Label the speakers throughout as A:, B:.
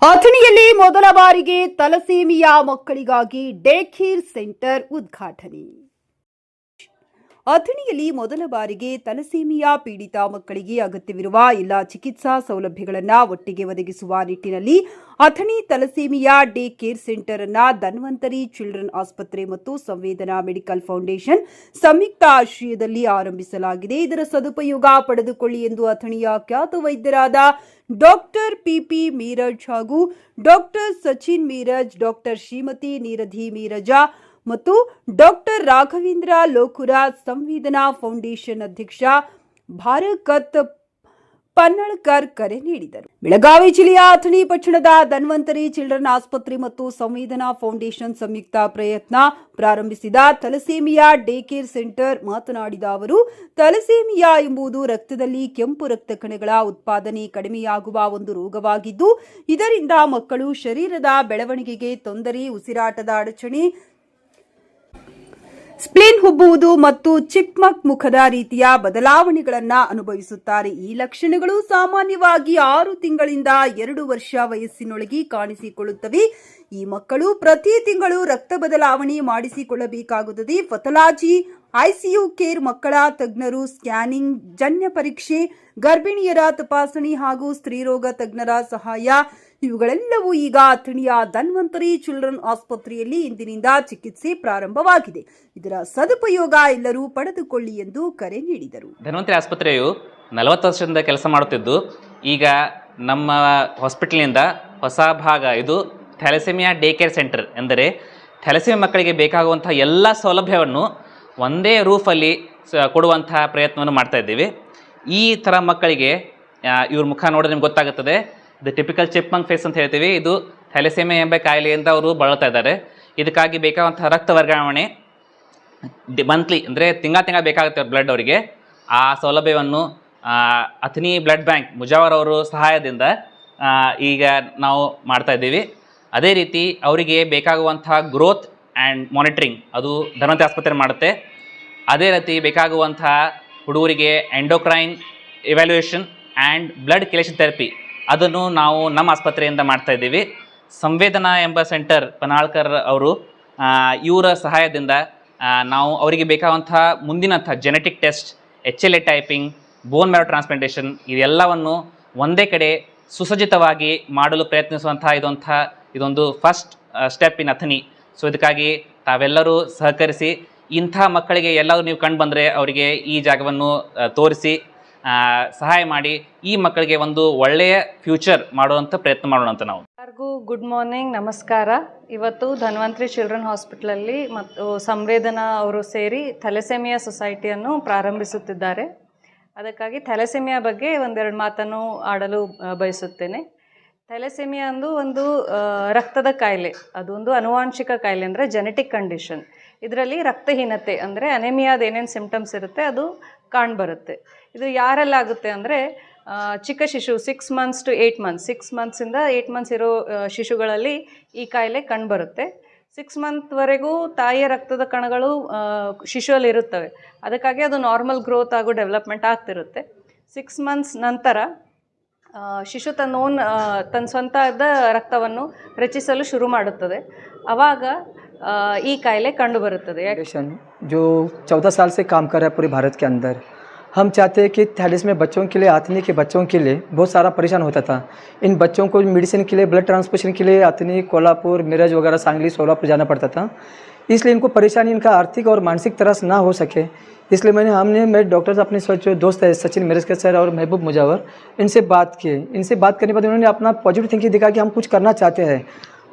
A: ಅಥಣಿಯಲ್ಲಿ ಮೊದಲ ಬಾರಿಗೆ ತಲಸೀಮಿಯಾ ಮಕ್ಕಳಿಗಾಗಿ ಡೇ ಕೇರ್ ಸೆಂಟರ್ ಉದ್ಘಾಟನೆ. ಅಥಣಿಯಲ್ಲಿ ಮೊದಲ ಬಾರಿಗೆ ತಲಸೀಮಿಯಾ ಪೀಡಿತ ಮಕ್ಕಳಿಗೆ ಅಗತ್ಯವಿರುವ ಎಲ್ಲ ಚಿಕಿತ್ಸಾ ಸೌಲಭ್ಯಗಳನ್ನು ಒಟ್ಟಿಗೆ ಒದಗಿಸುವ ನಿಟ್ಟಿನಲ್ಲಿ Athani thalassaemia day care centre ಅನ್ನು ಧನ್ವಂತರಿ ಚಿಲ್ಡ್ರನ್ ಆಸ್ಪತ್ರೆ ಮತ್ತು ಸಂವೇದನಾ ಮೆಡಿಕಲ್ ಫೌಂಡೇಶನ್ ಸಂಯುಕ್ತ ಆಶ್ರಯದಲ್ಲಿ ಆರಂಭಿಸಲಾಗಿದೆ. ಇದರ ಸದುಪಯೋಗ ಪಡೆದುಕೊಳ್ಳಿ ಎಂದು ಅಥಣಿಯ ಖ್ಯಾತ ವೈದ್ಯರಾದ ಡಾಕ್ಟರ್ ಪಿಪಿ ಮೀರಜ್ ಹಾಗೂ ಡಾಕ್ಟರ್ ಸಚಿನ್ ಮೀರಜ್, ಡಾಕ್ಟರ್ ಶ್ರೀಮತಿ ನೀರಧಿ ಮೀರಜಾ ಮತ್ತು ಡಾಕ್ಟರ್ ರಾಘವೇಂದ್ರ ಲೋಕುರ, ಸಂವೇದನಾ ಫೌಂಡೇಶನ್ ಅಧ್ಯಕ್ಷ ಭಾರಕತ್ ಪನ್ನಳ್ಕರ್ ಕರೆ ನೀಡಿದರು. ಬೆಳಗಾವಿ ಜಿಲ್ಲೆಯ ಅಥಣಿ ಪಟ್ಟಣದ ಧನ್ವಂತರಿ ಚಿಲ್ಡ್ರನ್ ಆಸ್ಪತ್ರೆ ಮತ್ತು ಸಂವೇದನಾ ಫೌಂಡೇಶನ್ ಸಂಯುಕ್ತ ಪ್ರಯತ್ನ ಪ್ರಾರಂಭಿಸಿದ ತಲಸೀಮಿಯಾ ಡೇ ಕೇರ್ ಸೆಂಟರ್ ಮಾತನಾಡಿದ ಅವರು, ತಲಸೀಮಿಯಾ ಎಂಬುದು ರಕ್ತದಲ್ಲಿ ಕೆಂಪು ರಕ್ತ ಕಣಗಳ ಉತ್ಪಾದನೆ ಕಡಿಮೆಯಾಗುವ ಒಂದು ರೋಗವಾಗಿದ್ದು, ಇದರಿಂದ ಮಕ್ಕಳು ಶರೀರದ ಬೆಳವಣಿಗೆಗೆ ತೊಂದರೆ, ಉಸಿರಾಟದ ಅಡಚಣೆ, ಸ್ಪ್ಲೀನ್ ಹುಬ್ಬುವುದು ಮತ್ತು ಚಿಕ್ಮಕ್ ಮುಖದ ರೀತಿಯ ಬದಲಾವಣೆಗಳನ್ನು ಅನುಭವಿಸುತ್ತಾರೆ. ಈ ಲಕ್ಷಣಗಳು ಸಾಮಾನ್ಯವಾಗಿ 6 ತಿಂಗಳಿಂದ 2 ವರ್ಷ ವಯಸ್ಸಿನೊಳಗೆ ಕಾಣಿಸಿಕೊಳ್ಳುತ್ತವೆ. ಈ ಮಕ್ಕಳು ಪ್ರತಿ ತಿಂಗಳು ರಕ್ತ ಬದಲಾವಣೆ ಮಾಡಿಸಿಕೊಳ್ಳಬೇಕಾಗುತ್ತದೆ. ಪಥಾಲಜಿ, ಐಸಿಯು ಕೇರ್, ಮಕ್ಕಳ ತಜ್ಞರು, ಸ್ಕ್ಯಾನಿಂಗ್, ಜನ್ಯ ಪರೀಕ್ಷೆ, ಗರ್ಭಿಣಿಯರ ತಪಾಸಣೆ ಹಾಗೂ ಸ್ತ್ರೀರೋಗ ತಜ್ಞರ ಸಹಾಯ ಇವುಗಳೆಲ್ಲವೂ ಈಗ ಅಥಣಿಯ ಧನ್ವಂತರಿ ಚಿಲ್ಡ್ರನ್ ಆಸ್ಪತ್ರೆಯಲ್ಲಿ ಇಂದಿನಿಂದ ಚಿಕಿತ್ಸೆ ಪ್ರಾರಂಭವಾಗಿದೆ. ಇದರ ಸದುಪಯೋಗ ಎಲ್ಲರೂ ಪಡೆದುಕೊಳ್ಳಿ ಎಂದು ಕರೆ ನೀಡಿದರು.
B: ಧನ್ವಂತರಿ ಆಸ್ಪತ್ರೆಯು 40 ವರ್ಷದಿಂದ ಕೆಲಸ ಮಾಡುತ್ತಿದ್ದು, ಈಗ ನಮ್ಮ ಹಾಸ್ಪಿಟಲ್ನಿಂದ ಹೊಸ ಭಾಗ ಇದು ಥ್ಯಾಲಸೆಮಿಯಾ ಡೇ ಕೇರ್ ಸೆಂಟರ್ ಎಂದರೆ ಥ್ಯಾಲಸೆಮಿಯಾ ಮಕ್ಕಳಿಗೆ ಬೇಕಾಗುವಂಥ ಎಲ್ಲ ಸೌಲಭ್ಯವನ್ನು ಒಂದೇ ರೂಫಲ್ಲಿ ಕೊಡುವಂಥ ಪ್ರಯತ್ನವನ್ನು ಮಾಡ್ತಾ ಇದ್ದೀವಿ. ಈ ಥರ ಮಕ್ಕಳಿಗೆ ಇವ್ರ ಮುಖ ನೋಡಿದ್ರೆ ನಿಮ್ಗೆ ಗೊತ್ತಾಗುತ್ತದೆ. ಇದು ಟಿಪಿಕಲ್ ಚಿಪ್ಮಂಕ್ ಫೇಸ್ ಅಂತ ಹೇಳ್ತೀವಿ. ಇದು ಥ್ಯಾಲಸೆಮಿಯಾ ಎಂಬ ಕಾಯಿಲೆಯಿಂದ ಅವರು ಬಳಲ್ತಾ ಇದ್ದಾರೆ. ಇದಕ್ಕಾಗಿ ಬೇಕಾಗುವಂಥ ರಕ್ತ ವರ್ಗಾವಣೆ ಮಂತ್ಲಿ ಅಂದರೆ ತಿಂಗಳ ಬೇಕಾಗುತ್ತೆ ಬ್ಲಡ್ ಅವರಿಗೆ. ಆ ಸೌಲಭ್ಯವನ್ನು ಅಥಣಿ ಬ್ಲಡ್ ಬ್ಯಾಂಕ್ ಮುಜಾವರ್ ಅವರು ಸಹಾಯದಿಂದ ಈಗ ನಾವು ಮಾಡ್ತಾ ಇದ್ದೀವಿ. ಅದೇ ರೀತಿ ಅವರಿಗೆ ಬೇಕಾಗುವಂಥ ಗ್ರೋತ್ ಆ್ಯಂಡ್ ಮಾನಿಟ್ರಿಂಗ್ ಅದು ಧನ್ವಂತರಿ ಆಸ್ಪತ್ರೆ ಮಾಡುತ್ತೆ. ಅದೇ ರೀತಿ ಬೇಕಾಗುವಂಥ ಹುಡುಗರಿಗೆ endocrine evaluation and blood chelation therapy ಅದನ್ನು ನಾವು ನಮ್ಮ ಆಸ್ಪತ್ರೆಯಿಂದ ಮಾಡ್ತಾ ಇದ್ದೀವಿ. ಸಂವೇದನಾ ಎಂಬ ಸೆಂಟರ್ ಪನ್ನಾಳ್ಕರ್ ಅವರು ಇವರ ಸಹಾಯದಿಂದ ನಾವು ಅವರಿಗೆ ಬೇಕಾದಂಥ ಮುಂದಿನಂಥ genetic test, HLA typing, bone marrow transplantation ಇದೆಲ್ಲವನ್ನು ಒಂದೇ ಕಡೆ ಸುಸಜ್ಜಿತವಾಗಿ ಮಾಡಲು ಪ್ರಯತ್ನಿಸುವಂಥ ಇದೊಂದು first step in Athani. So ಇದಕ್ಕಾಗಿ ತಾವೆಲ್ಲರೂ ಸಹಕರಿಸಿ ಇಂಥ ಮಕ್ಕಳಿಗೆ ಎಲ್ಲರೂ ನೀವು ಕಂಡು ಬಂದರೆ ಅವರಿಗೆ ಈ ಜಾಗವನ್ನು ತೋರಿಸಿ ಸಹಾಯ ಮಾಡಿ ಈ ಮಕ್ಕಳಿಗೆ ಒಂದು ಒಳ್ಳೆಯ ಫ್ಯೂಚರ್ ಮಾಡುವಂಥ ಪ್ರಯತ್ನ ಮಾಡೋಣ ಅಂತ ನಾವು.
C: ಎಲ್ಲರಿಗೂ ಗುಡ್ ಮಾರ್ನಿಂಗ್, ನಮಸ್ಕಾರ. ಇವತ್ತು ಧನ್ವಂತರಿ ಚಿಲ್ಡ್ರನ್ ಹಾಸ್ಪಿಟಲಲ್ಲಿ ಮತ್ತು ಸಂವೇದನಾ ಅವರು ಸೇರಿ ಥ್ಯಾಲಸೆಮಿಯಾ ಸೊಸೈಟಿಯನ್ನು ಪ್ರಾರಂಭಿಸುತ್ತಿದ್ದಾರೆ. ಅದಕ್ಕಾಗಿ ಥ್ಯಾಲಸೆಮಿಯಾ ಬಗ್ಗೆ ಒಂದೆರಡು ಮಾತನ್ನು ಆಡಲು ಬಯಸುತ್ತೇನೆ. ಥ್ಯಾಲಸೆಮಿಯಾ ಒಂದು ರಕ್ತದ ಕಾಯಿಲೆ, ಅದೊಂದು ಅನುವಾಂಶಿಕ ಕಾಯಿಲೆ ಅಂದರೆ ಜೆನೆಟಿಕ್ ಕಂಡೀಷನ್. ಇದರಲ್ಲಿ ರಕ್ತಹೀನತೆ ಅಂದರೆ ಅನೆಮಿಯಾದ ಏನೇನು ಸಿಂಪ್ಟಮ್ಸ್ ಇರುತ್ತೆ ಅದು ಕಾಣ್ಬರುತ್ತೆ. ಇದು ಯಾರೆಲ್ಲಾಗುತ್ತೆ ಅಂದರೆ ಚಿಕ್ಕ ಶಿಶು 6 ಮಂತ್ಸ್ ಟು 8 ಮಂತ್ಸ್ 6 ಮಂತ್ಸಿಂದ 8 ಮಂತ್ಸ್ ಇರೋ ಶಿಶುಗಳಲ್ಲಿ ಈ ಕಾಯಿಲೆ ಕಂಡುಬರುತ್ತೆ. 6 ಮಂತ್ವರೆಗೂ ತಾಯಿಯ ರಕ್ತದ ಕಣಗಳು ಶಿಶುವಲ್ಲಿ ಇರುತ್ತವೆ. ಅದಕ್ಕಾಗಿ ಅದು ನಾರ್ಮಲ್ ಗ್ರೋತ್ ಹಾಗೂ ಡೆವಲಪ್ಮೆಂಟ್ ಆಗ್ತಿರುತ್ತೆ. 6 ಮಂತ್ಸ್ ನಂತರ ಶಿಶು ತನ್ನ ಸ್ವಂತದ ರಕ್ತವನ್ನು ರಚಿಸಲು ಶುರು ಮಾಡುತ್ತದೆ. ಆವಾಗ ಈ ಕಾಯಿಲೆ ಕಂಡುಬರುತ್ತದೆ.
D: जो 14 साल से काम कर रहा है पूरे भारत के अंदर, हम चाहते हैं कि थैलेसीमिया बच्चों के लिए, ಅಥಣಿ के बच्चों के लिए बहुत सारा परेशान होता था. इन बच्चों को मेडिसिन के लिए, ब्लड ट्रांसफ्यूजन के लिए ಅಥಣಿ, कोल्हापुर, मिरज वगैरह, सांगली, सोलापुर जाना पड़ता था. इसलिए इनको परेशानी इनका आर्थिक और मानसिक तरह से ना हो सके, इसलिए मेरे डॉक्टर्स अपने जो दोस्त है सचिन मिरजकर सर और महबूब मुजावर, इनसे बात किए. इनसे बात करने के बाद उन्होंने अपना पॉजिटिव थिंकिंग दिखा कि हम कुछ करना चाहते हैं.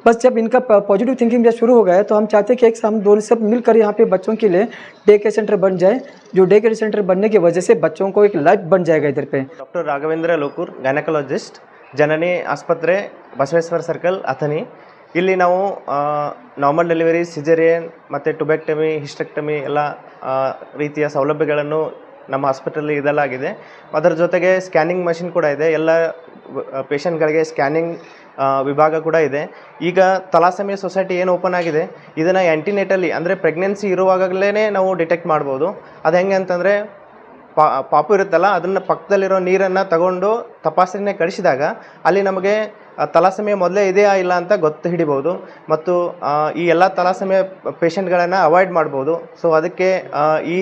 D: बस जब इनका पॉजिटिव थिंकिंग जब शुरू हो गया तो हम चाहते हैं कि हम दोनों सब मिलकर यहाँ पे बच्चों के लिए डे केयर सेंटर बन जाए. जो डे केयर सेंटर बनने की वजह से बच्चों को एक लाइफ बन जाएगा इधर पे.
E: डॉक्टर राघवेंद्र लोकूर, ಗೈನಕಾಲಜಿಸ್ಟ್, ಜನನಿ ಆಸ್ಪತ್ರೆ, ಬಸವೇಶ್ವರ ಸರ್ಕಲ್, ಅಥಣಿ. ಇಲ್ಲಿ ನಾವು ನಾರ್ಮಲ್ ಡೆಲಿವರಿ, ಸಿಜೇರಿಯನ್ ಮತ್ತು ಟುಬೆಕ್ಟಮಿ, ಹಿಸ್ಟೆಕ್ಟಮಿ ಎಲ್ಲ ರೀತಿಯ ಸೌಲಭ್ಯಗಳನ್ನು ನಮ್ಮ ಹಾಸ್ಪಿಟಲಲ್ಲಿ ಇದೆಲ್ಲಾಗಿದೆ. ಅದರ ಜೊತೆಗೆ ಸ್ಕ್ಯಾನಿಂಗ್ ಮಷಿನ್ ಕೂಡ ಇದೆ. ಎಲ್ಲ ಪೇಷಂಟ್ಗಳಿಗೆ ಸ್ಕ್ಯಾನಿಂಗ್ ವಿಭಾಗ ಕೂಡ ಇದೆ. ಈಗ ಥಾಲಸೆಮಿಯಾ ಸೊಸೈಟಿ ಏನು ಓಪನ್ ಆಗಿದೆ, ಇದನ್ನು ಆ್ಯಂಟಿನೇಟಲಿ ಅಂದರೆ ಪ್ರೆಗ್ನೆನ್ಸಿ ಇರುವಾಗಲೇ ನಾವು ಡಿಟೆಕ್ಟ್ ಮಾಡ್ಬೋದು. ಅದು ಹೆಂಗೆ ಅಂತಂದರೆ ಪಾಪು ಇರುತ್ತಲ್ಲ, ಅದನ್ನು ಪಕ್ಕದಲ್ಲಿರೋ ನೀರನ್ನು ತಗೊಂಡು ತಪಾಸಣೆ ಕಳಿಸಿದಾಗ ಅಲ್ಲಿ ನಮಗೆ ತಲಾಸೆಮಿಯಾ ಮೊದಲೇ ಇದೆಯಾ ಇಲ್ಲ ಅಂತ ಗೊತ್ತು ಹಿಡಿಬೋದು ಮತ್ತು ಈ ಎಲ್ಲ ತಲಾಸೆಮಿಯಾ ಪೇಷಂಟ್ಗಳನ್ನು ಅವಾಯ್ಡ್ ಮಾಡ್ಬೋದು. ಸೊ ಅದಕ್ಕೆ ಈ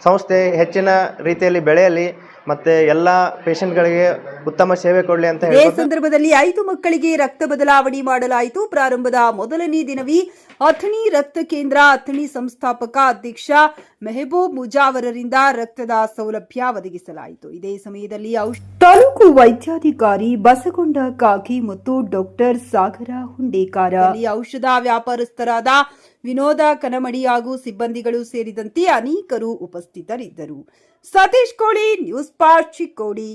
E: ಸಂಸ್ಥೆ ಹೆಚ್ಚಿನ ರೀತಿಯಲ್ಲಿ ಬೆಳೆಯಲಿ ಮತ್ತು ಎಲ್ಲ ಪೇಷಂಟ್ಗಳಿಗೆ ಉತ್ತಮ ಸೇವೆ ಕೊಡಲಿ ಅಂತ
A: ಇದೇ
E: ಹೇಳ್ಬೋದು.
A: ಸಂದರ್ಭದಲ್ಲಿ 5 ಮಕ್ಕಳಿಗೆ ರಕ್ತ ಬದಲಾವಣೆ ಮಾಡಲಾಯಿತು. ಪ್ರಾರಂಭದ ಮೊದಲನೇ ದಿನವೇ ಅಥಣಿ ರಕ್ತ ಕೇಂದ್ರ ಅಥಣಿ ಸಂಸ್ಥಾಪಕ ಅಧ್ಯಕ್ಷ ಮೆಹಬೂಬ್ ಮುಜಾವರರಿಂದ ರಕ್ತದ ಸೌಲಭ್ಯ ಒದಗಿಸಲಾಯಿತು. ಇದೇ ಸಮಯದಲ್ಲಿ ತಾಲೂಕು ವೈದ್ಯಾಧಿಕಾರಿ ಬಸಗೊಂಡ ಕಾಗಿ ಮತ್ತು ಡಾಕ್ಟರ್ ಸಾಗರ ಹುಂಡೇಕಾರ, ಔಷಧ ವ್ಯಾಪಾರಸ್ಥರಾದ ವಿನೋದ ಕನಮಡಿ ಹಾಗೂ ಸಿಬ್ಬಂದಿಗಳು ಸೇರಿದಂತೆ ಅನೇಕರು ಉಪಸ್ಥಿತರಿದ್ದರು. ಸತೀಶ್ ಕೋಳಿ, ನ್ಯೂಸ್ ಪಾರ್ಕ್, ಚಿಕ್ಕೋಡಿ.